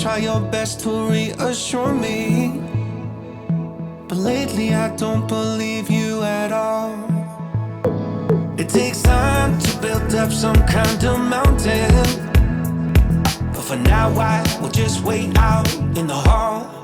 try your best to reassure me, but lately I don't believe you at all. It takes time to build up some kind of mountain, but for now I will just wait out in the hall.